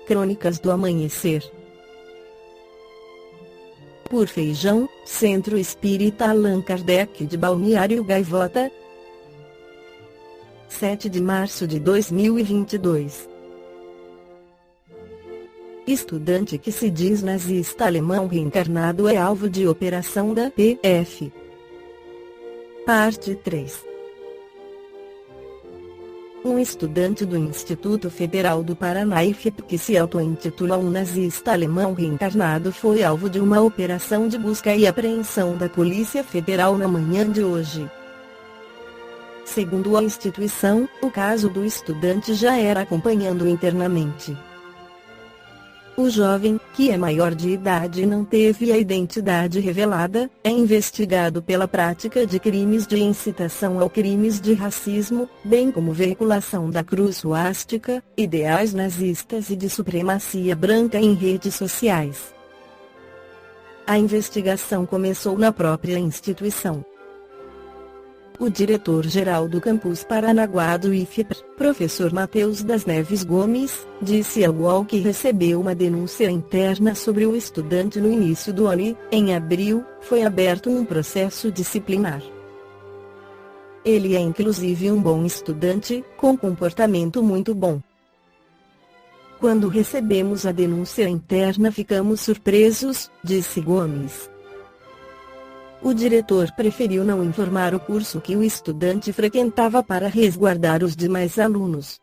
Crônicas do Amanhecer. Por Feijão, Centro Espírita Allan Kardec de Balneário Gaivota, 7 de março de 2022. Estudante que se diz nazista alemão reencarnado é alvo de operação da PF. Parte 3. Um estudante do Instituto Federal do Paraná IFP que se auto-intitula um nazista alemão reencarnado foi alvo de uma operação de busca e apreensão da Polícia Federal na manhã de hoje. Segundo a instituição, o caso do estudante já era acompanhado internamente. O jovem, que é maior de idade e não teve a identidade revelada, é investigado pela prática de crimes de incitação ao crimes de racismo, bem como veiculação da cruz suástica, ideais nazistas e de supremacia branca em redes sociais. A investigação começou na própria instituição. O diretor-geral do campus Paranaguá do IFPR, professor Matheus das Neves Gomes, disse ao UOL que recebeu uma denúncia interna sobre o estudante no início do ano e, em abril, foi aberto um processo disciplinar. Ele é inclusive um bom estudante, com comportamento muito bom. Quando recebemos a denúncia interna ficamos surpresos, disse Gomes. O diretor preferiu não informar o curso que o estudante frequentava para resguardar os demais alunos.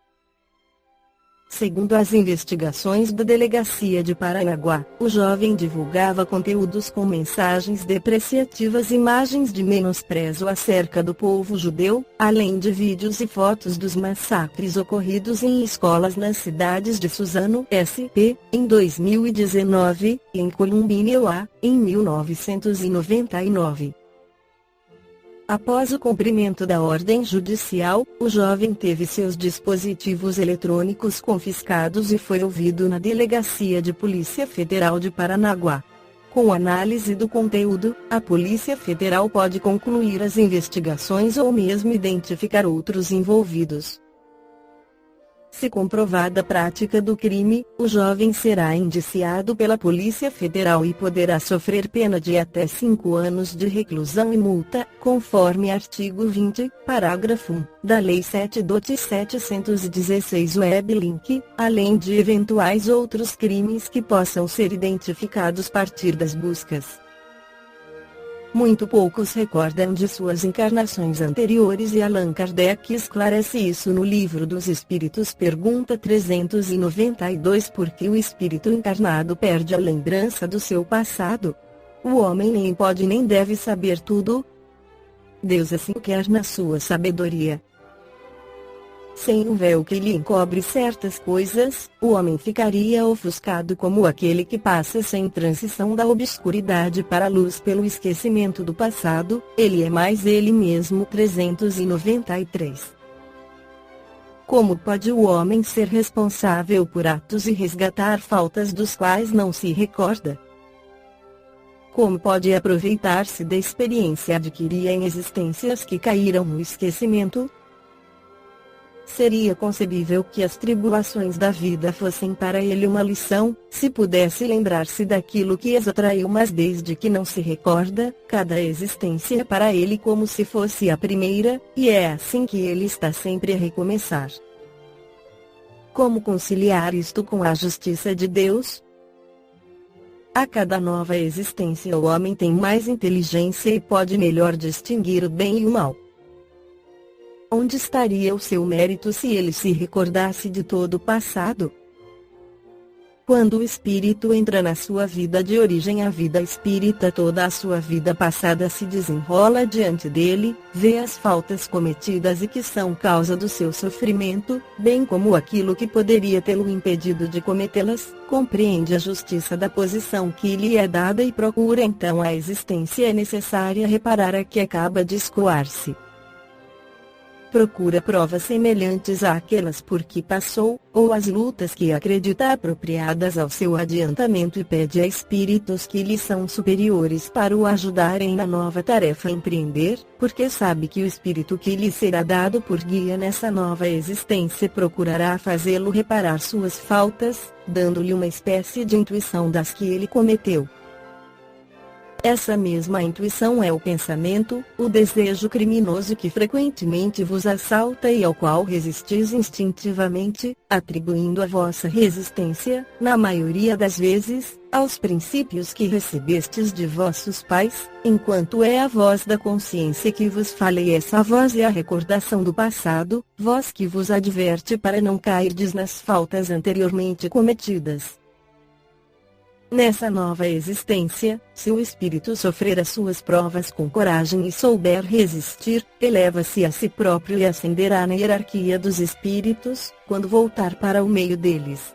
Segundo as investigações da Delegacia de Paranaguá, o jovem divulgava conteúdos com mensagens depreciativas e imagens de menosprezo acerca do povo judeu, além de vídeos e fotos dos massacres ocorridos em escolas nas cidades de Suzano, SP, em 2019, e em Columbine, Iowa, em 1999. Após o cumprimento da ordem judicial, o jovem teve seus dispositivos eletrônicos confiscados e foi ouvido na Delegacia de Polícia Federal de Paranaguá. Com análise do conteúdo, a Polícia Federal pode concluir as investigações ou mesmo identificar outros envolvidos. Se comprovada a prática do crime, o jovem será indiciado pela Polícia Federal e poderá sofrer pena de até 5 anos de reclusão e multa, conforme artigo 20, parágrafo 1, da Lei 7/716 Weblink, além de eventuais outros crimes que possam ser identificados a partir das buscas. Muito poucos recordam de suas encarnações anteriores e Allan Kardec esclarece isso no Livro dos Espíritos. Pergunta 392. Por que o espírito encarnado perde a lembrança do seu passado? O homem nem pode nem deve saber tudo. Deus assim quer na sua sabedoria. Sem um véu que lhe encobre certas coisas, o homem ficaria ofuscado como aquele que passa sem transição da obscuridade para a luz pelo esquecimento do passado, ele é mais ele mesmo. 393. Como pode o homem ser responsável por atos e resgatar faltas dos quais não se recorda? Como pode aproveitar-se da experiência adquirida em existências que caíram no esquecimento? Seria concebível que as tribulações da vida fossem para ele uma lição, se pudesse lembrar-se daquilo que as atraiu, mas desde que não se recorda, cada existência é para ele como se fosse a primeira, e é assim que ele está sempre a recomeçar. Como conciliar isto com a justiça de Deus? A cada nova existência o homem tem mais inteligência e pode melhor distinguir o bem e o mal. Onde estaria o seu mérito se ele se recordasse de todo o passado? Quando o espírito entra na sua vida de origem, a vida espírita, toda a sua vida passada se desenrola diante dele, vê as faltas cometidas e que são causa do seu sofrimento, bem como aquilo que poderia tê-lo impedido de cometê-las, compreende a justiça da posição que lhe é dada e procura então a existência necessária reparar a que acaba de escoar-se. procura provas semelhantes àquelas por que passou, ou as lutas que acredita apropriadas ao seu adiantamento e pede a espíritos que lhe são superiores para o ajudarem na nova tarefa a empreender, porque sabe que o espírito que lhe será dado por guia nessa nova existência procurará fazê-lo reparar suas faltas, dando-lhe uma espécie de intuição das que ele cometeu. Essa mesma intuição é o pensamento, o desejo criminoso que frequentemente vos assalta e ao qual resistis instintivamente, atribuindo a vossa resistência, na maioria das vezes, aos princípios que recebestes de vossos pais, enquanto é a voz da consciência que vos fala e essa voz é a recordação do passado, voz que vos adverte para não cairdes nas faltas anteriormente cometidas. Nessa nova existência, se o espírito sofrer as suas provas com coragem e souber resistir, eleva-se a si próprio e ascenderá na hierarquia dos espíritos, quando voltar para o meio deles.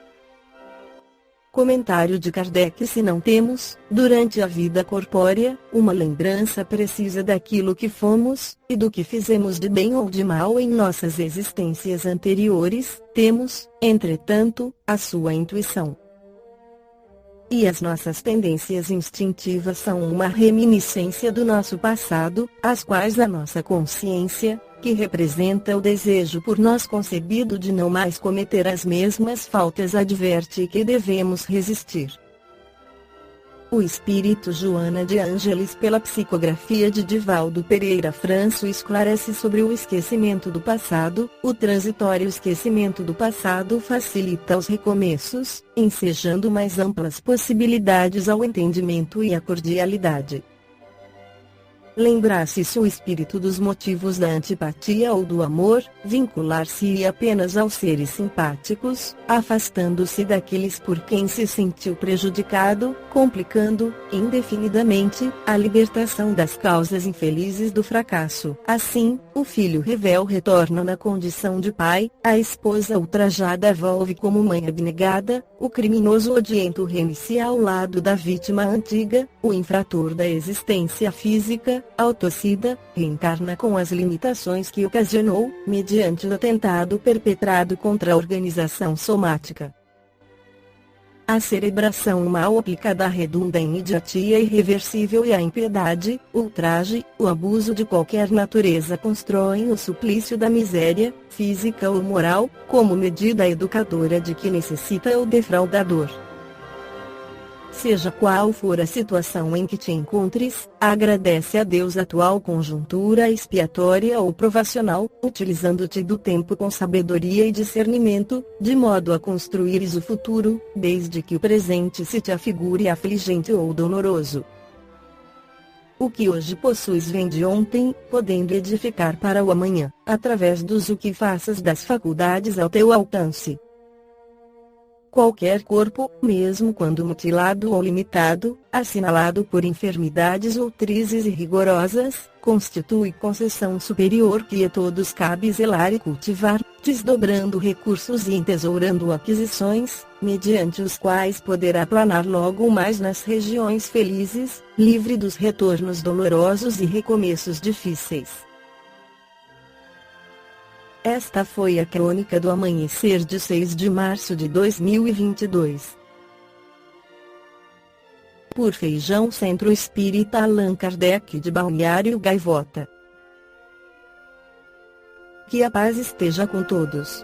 Comentário de Kardec: se não temos, durante a vida corpórea, uma lembrança precisa daquilo que fomos, e do que fizemos de bem ou de mal em nossas existências anteriores, temos, entretanto, a sua intuição. E as nossas tendências instintivas são uma reminiscência do nosso passado, as quais a nossa consciência, que representa o desejo por nós concebido de não mais cometer as mesmas faltas, adverte que devemos resistir. O espírito Joana de Ângeles, pela psicografia de Divaldo Pereira Franco, esclarece sobre o esquecimento do passado. O transitório esquecimento do passado facilita os recomeços, ensejando mais amplas possibilidades ao entendimento e à cordialidade. Lembrar-se o espírito dos motivos da antipatia ou do amor, vincular-se apenas aos seres simpáticos, afastando-se daqueles por quem se sentiu prejudicado, complicando, indefinidamente, a libertação das causas infelizes do fracasso. Assim, o filho rebelde retorna na condição de pai, a esposa ultrajada volve como mãe abnegada, o criminoso odiento reinicia ao lado da vítima antiga, o infrator da existência física, autocida, reencarna com as limitações que ocasionou, mediante o atentado perpetrado contra a organização somática. A cerebração mal aplicada redunda em idiotia irreversível e a impiedade, o ultraje, o abuso de qualquer natureza constroem o suplício da miséria, física ou moral, como medida educadora de que necessita o defraudador. Seja qual for a situação em que te encontres, agradece a Deus a atual conjuntura expiatória ou provacional, utilizando-te do tempo com sabedoria e discernimento, de modo a construires o futuro, desde que o presente se te afigure afligente ou doloroso. O que hoje possuis vem de ontem, podendo edificar para o amanhã, através dos o que faças das faculdades ao teu alcance. Qualquer corpo, mesmo quando mutilado ou limitado, assinalado por enfermidades outrizes e rigorosas, constitui concessão superior que a todos cabe zelar e cultivar, desdobrando recursos e entesourando aquisições, mediante os quais poderá planar logo mais nas regiões felizes, livre dos retornos dolorosos e recomeços difíceis. Esta foi a crônica do amanhecer de 6 de março de 2022. Por Feijão Centro Espírita Allan Kardec de Balneário Gaivota. Que a paz esteja com todos.